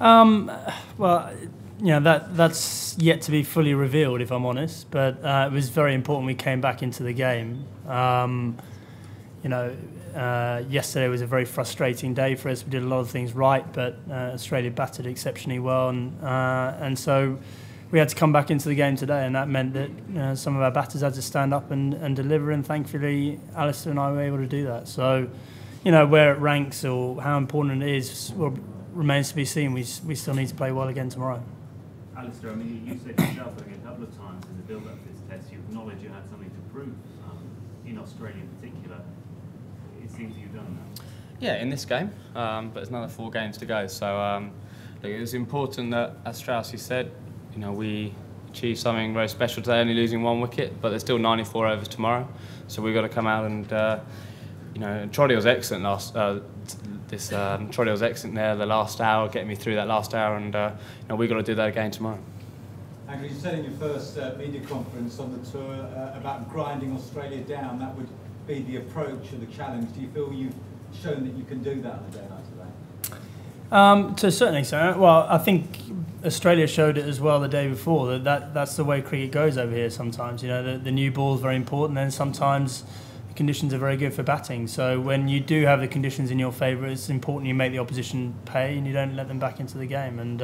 Well, that's yet to be fully revealed, if I'm honest. But it was very important we came back into the game. Yesterday was a very frustrating day for us. We did a lot of things right, but Australia batted exceptionally well, and so we had to come back into the game today, and that meant that some of our batters had to stand up and deliver, and thankfully Alastair and I were able to do that. So, where it ranks or how important it is remains to be seen. We still need to play well again tomorrow. Alastair, I mean, you said yourself a couple of times in the build-up to this test, you acknowledged you had something to prove in Australia in particular. It seems you've done that. Yeah, in this game, but there's another 4 games to go. So it was important that, as Strauss said, we achieved something very special today, only losing 1 wicket, but there's still 94 overs tomorrow. So we've got to come out and, Troddy was excellent Troddy was excellent there the last hour, getting me through that last hour, and we've got to do that again tomorrow. Andrew, you said in your first media conference on the tour about grinding Australia down. That would be the approach or the challenge. Do you feel you've shown that you can do that on a day like today? To a certain extent. Well, I think Australia showed it as well the day before. That's the way cricket goes over here sometimes. The new ball is very important, and sometimes the conditions are very good for batting. So when you do have the conditions in your favour, it's important you make the opposition pay and you don't let them back into the game. And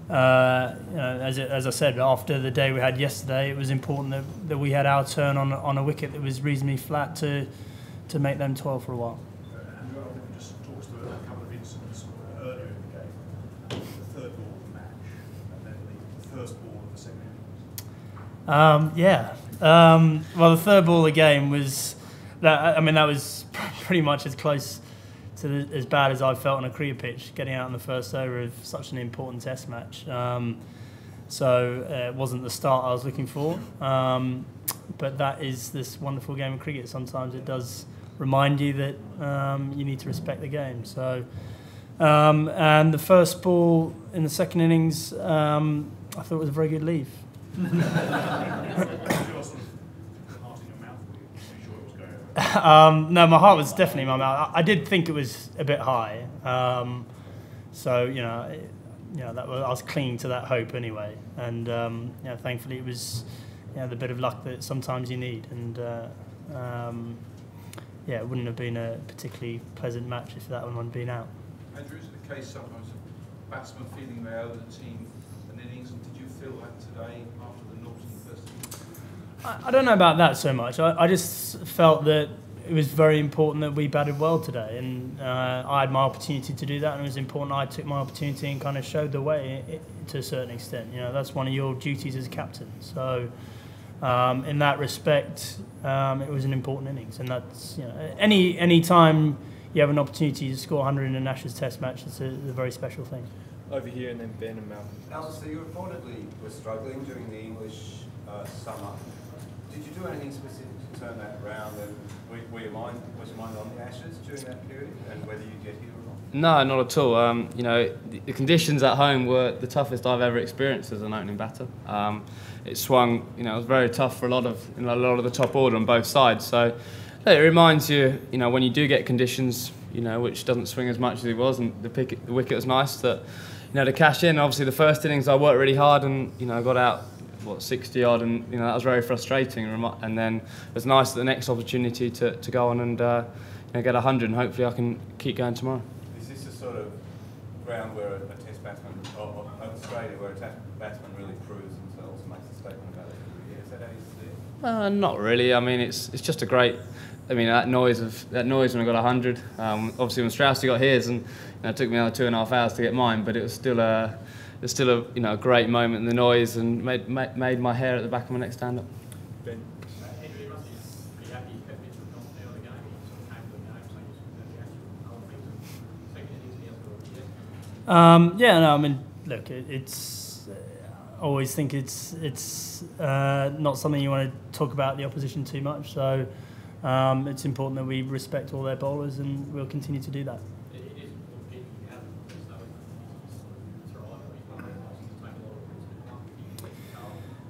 as I said, after the day we had yesterday, it was important that we had our turn on a wicket that was reasonably flat to make them 12 for a while. Andrew, I want to just talk us through a couple of incidents earlier in the game. The third ball of the match, and then the first ball of the second innings. Well, the third ball of the game was that. I mean, that was pretty much as close to as bad as I felt on a cricket pitch, getting out in the first over of such an important Test match. So it wasn't the start I was looking for. But that is this wonderful game of cricket. Sometimes it does remind you that you need to respect the game. So, and the first ball in the second innings, I thought it was a very good leave. No, my heart was definitely in my mouth. I did think it was a bit high, so that I was clinging to that hope anyway. And thankfully it was the bit of luck that sometimes you need. And it wouldn't have been a particularly pleasant match if that one had been out. Andrew, is it the case sometimes of batsmen feeling they owe the team an innings, and did you feel that today after the naught in the first innings? I don't know about that so much. I just felt that it was very important that we batted well today, and I had my opportunity to do that, and it was important I took my opportunity and kind of showed the way to a certain extent. That's one of your duties as a captain. So in that respect, it was an important innings, and that's any time you have an opportunity to score 100 in an Ashes Test match, it's a very special thing. Over here, and then Ben and Malcolm. Alastair, you reportedly were struggling during the English summer. Did you do anything specific to turn that around, and was your mind on the Ashes during that period, and whether you get here or not? No, not at all. The conditions at home were the toughest I've ever experienced as an opening batter. It swung, it was very tough for a lot of the top order on both sides. So it reminds you, when you do get conditions, which doesn't swing as much as it was, and the wicket was nice that, to cash in. Obviously, the first innings I worked really hard and I got out 60 odd, and that was very frustrating. And then it was nice the next opportunity to go on and get 100, and hopefully I can keep going tomorrow. Is this a sort of ground where a Test batsman, or Australia, where a Test batsman really proves themselves and makes a statement about it every year? Is that how you see it? Not really. I mean, it's just a great. I mean, that noise when I got 100. Obviously, when Strauss got his, and it took me another 2.5 hours to get mine, but it was still a great moment in the noise, and made my hair at the back of my neck stand up. Ben. Andrew, you must be pretty happy you have Mitchell not out of the game. He sort of came to the game, so you actually other things second innings I mean, look, it's I always think it's not something you want to talk about the opposition too much. So it's important that we respect all their bowlers, and we'll continue to do that.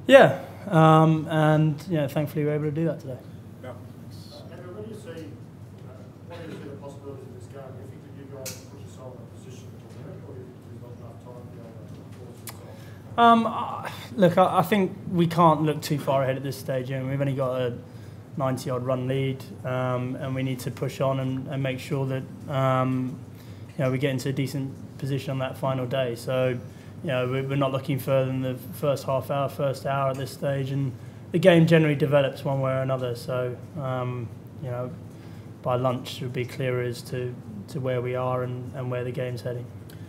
Yeah, and thankfully we were able to do that today. Andrew, when you see, what do you see the possibilities of this game? Do you think that you guys put yourself in a position to win it, or do you think Look, I think we can't look too far ahead at this stage. We've only got a 90-odd run lead, and we need to push on and make sure that we get into a decent position on that final day. So, we're not looking further than the first hour at this stage, and the game generally develops one way or another. So, by lunch, it would be clearer as to where we are and where the game's heading.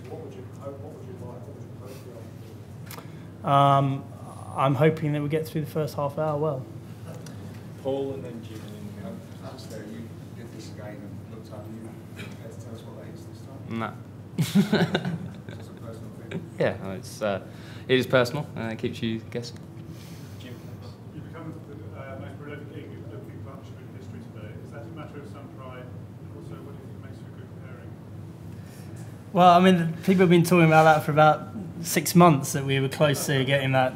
What would you hope? What would you like? What would you hope for? I'm hoping that we get through the first half hour well. Paul and then Jim. Alastair, you did this again and looked up. You had to tell us what that is this time. No. Just a personal thing. Yeah, it is personal and it keeps you guessing. Jim. You become the most prolific Olympic partnership in history today. Is that a matter of some pride? And also, what do you think makes for a good pairing? Well, I mean, people have been talking about that for about 6 months, that we were close to getting that.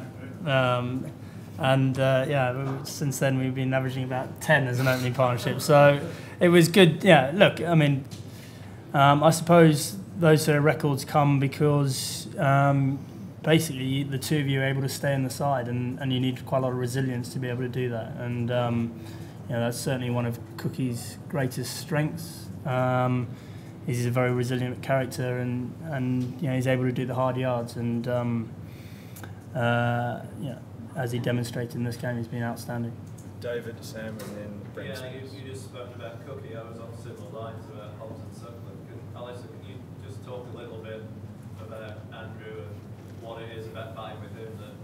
Since then we've been averaging about 10 as an opening partnership. So it was good. Yeah, look, I mean, I suppose those sort of records come because basically the two of you are able to stay in the side, and you need quite a lot of resilience to be able to do that. And that's certainly one of Cookie's greatest strengths. He's a very resilient character, and he's able to do the hard yards, and as he demonstrated in this game, he's been outstanding. David, Sam, and then Brent. Yeah, you just spoke about Cookie. I was on similar lines about Holton Sutcliffe. Alastair, can you just talk a little bit about Andrew and what it is about playing with him that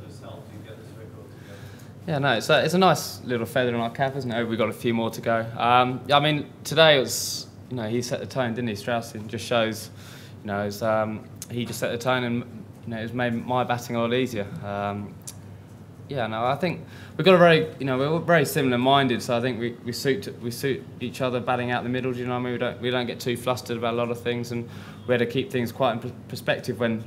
has helped you get this record together? Yeah, no, it's a nice little feather in our cap, isn't it? We've got a few more to go. I mean, today it was, he set the tone, didn't he, Strauss? It just shows, he just set the tone, and it's made my batting a lot easier. I think we've got a very, we're very similar minded, so I think we suit each other batting out the middle. Do you know what I mean? We don't get too flustered about a lot of things, and we had to keep things quite in perspective when,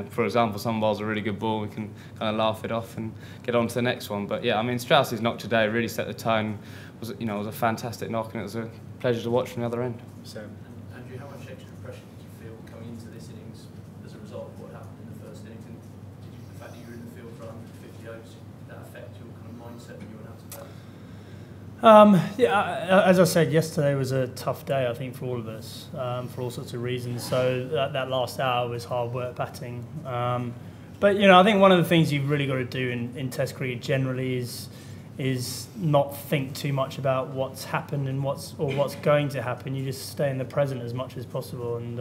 for example, some balls a really good ball, we can kind of laugh it off and get on to the next one. But yeah, I mean, Strauss's knock today really set the tone. Was a fantastic knock, and it was a pleasure to watch from the other end. Sam. Andrew, how much extra pressure did you feel coming into this innings as a result of what happened in the first innings? And the fact that you were in the field for 150 overs, did that affect your kind of mindset when you went out to bat? As I said, yesterday was a tough day, I think, for all of us, for all sorts of reasons. So that last hour was hard work batting. But I think one of the things you've really got to do in Test cricket generally is not think too much about what's happened and what's going to happen. You just stay in the present as much as possible, and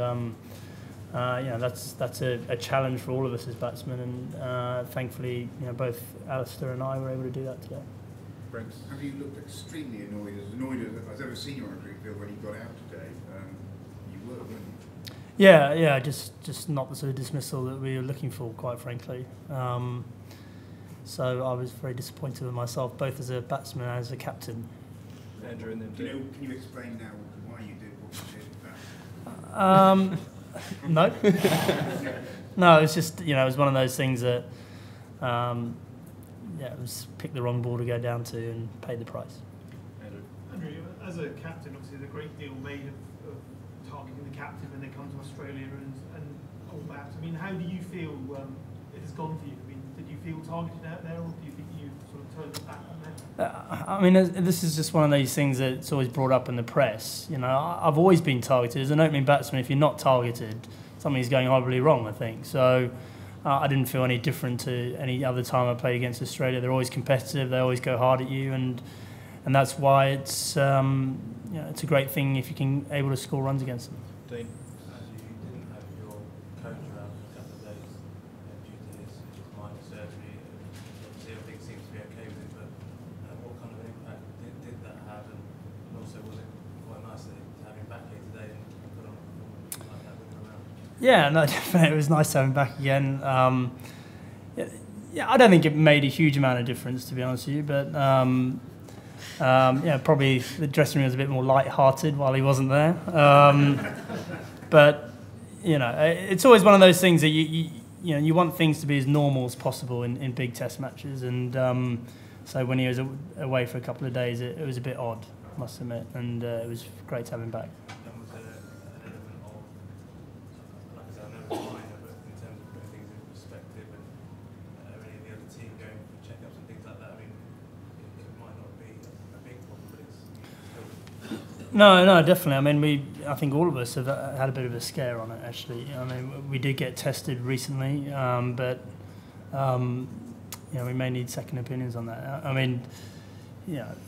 that's a challenge for all of us as batsmen. And thankfully, both Alastair and I were able to do that today. Have you looked extremely annoyed as I've ever seen you on a cricket field when you got out today? You were, weren't you? Yeah, just not the sort of dismissal that we were looking for, quite frankly. So I was very disappointed with myself, both as a batsman and as a captain. Andrew, and then can you explain now why you did what you did? No. No, it was just, it was one of those things that, it was pick the wrong ball to go down to and pay the price. Andrew, as a captain, obviously there's a great deal made of targeting the captain when they come to Australia and all that. I mean, how do you feel it has gone for you? I mean, did you feel targeted out there, or do you think you sort of turned it back on that? I mean, this is just one of those things that's always brought up in the press. I've always been targeted. As an opening batsman, if you're not targeted, something's going horribly wrong, I think. So I didn't feel any different to any other time I played against Australia. They're always competitive. They always go hard at you, and that's why it's it's a great thing if you can able to score runs against them. Dean. As you didn't have your coach around for a couple of days due to his minor surgery, obviously everything seems to be okay with him, but what kind of impact did that have, and also was it quite nice to have him back here today and put on a performance like that with him around? Yeah, no, definitely. It was nice to have him back again. I don't think it made a huge amount of difference, to be honest with you, but probably the dressing room was a bit more light-hearted while he wasn't there. But it's always one of those things that you want things to be as normal as possible in big Test matches, and so when he was away for a couple of days, it was a bit odd, I must admit, and it was great to have him back. And was there an element of, like I said, I know it's minor, but in terms of putting things in perspective and No, definitely. I mean, I think all of us have had a bit of a scare on it, actually. I mean, we did get tested recently, but we may need second opinions on that. I mean,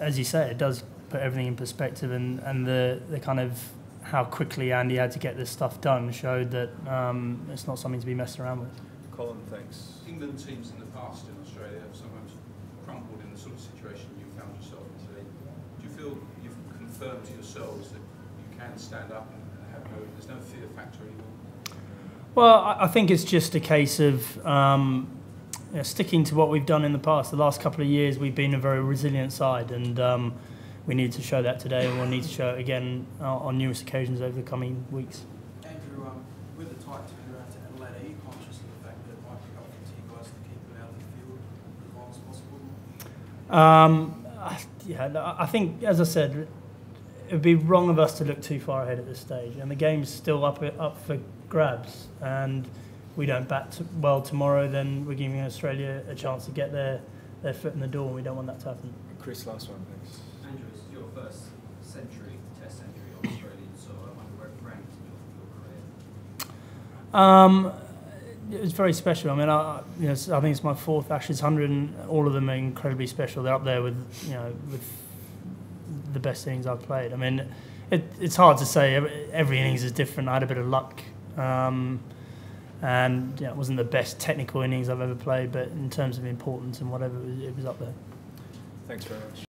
as you say, it does put everything in perspective, and the kind of how quickly Andy had to get this stuff done showed that it's not something to be messed around with. Colin, thanks. England teams in the past in Australia have sometimes crumbled in the sort of situation you found yourself in today. Do you feel you've confirmed to yourselves that you can stand up and have there's no fear factor anymore? Well, I think it's just a case of sticking to what we've done in the past. The last couple of years, we've been a very resilient side, and we need to show that today, and we'll need to show it again on numerous occasions over the coming weeks. Andrew, with the tight turnaround to Adelaide, are you conscious of the fact that it might be helpful to you guys to keep them out of the field as long as possible? I think, as I said, it would be wrong of us to look too far ahead at this stage, and the game's still up for grabs, and we don't bat well tomorrow, then we're giving Australia a chance to get their foot in the door, and we don't want that to happen. Chris, last one, thanks. Andrew, this is your first Test century on Australian soil. I wonder where it ranked in your career. It was very special. I mean, I think it's my fourth Ashes 100, and all of them are incredibly special. They're up there with the best innings I've played. I mean, it's hard to say. Every innings is different. I had a bit of luck, and it wasn't the best technical innings I've ever played, but in terms of importance and whatever, it was up there. Thanks very much.